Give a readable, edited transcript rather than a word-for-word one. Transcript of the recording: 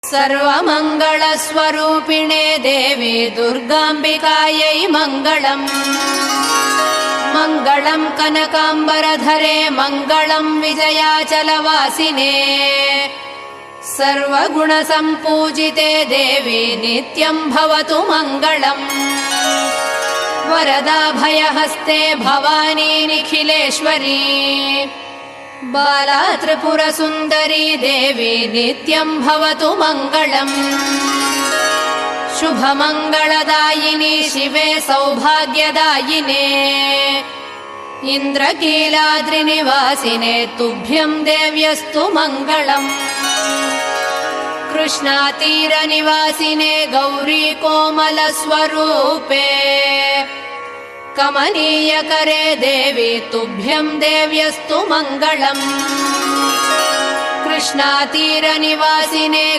सर्वमङ्गलस्वरूपिणे देवी दुर्गाम्बिकायै मङ्गलम्। मङ्गलम् कनकाम्बरधरे मङ्गलम् विजयाचलवासिने। सर्वगुणसम्पूजिते देवी नित्यम् भवतु मङ्गलम्। वरदाभयहस्ते भवानी निखिलेश्वरी। बाला त्रिपुरसुन्दरी देवी नित्यम् भवतु मङ्गलम्। शुभमङ्गलदायिनी शिवे सौभाग्यदायिने। इन्द्रकीलाद्रिनिवासिने तुभ्यम् देव्यस्तु मङ्गलम्। कृष्णातीरनिवासिने गौरी कोमलस्वरूपे। कमनीयकरे देवी तुभ्यम् देव्यस्तु मङ्गलम्। कृष्णातीरनिवासिने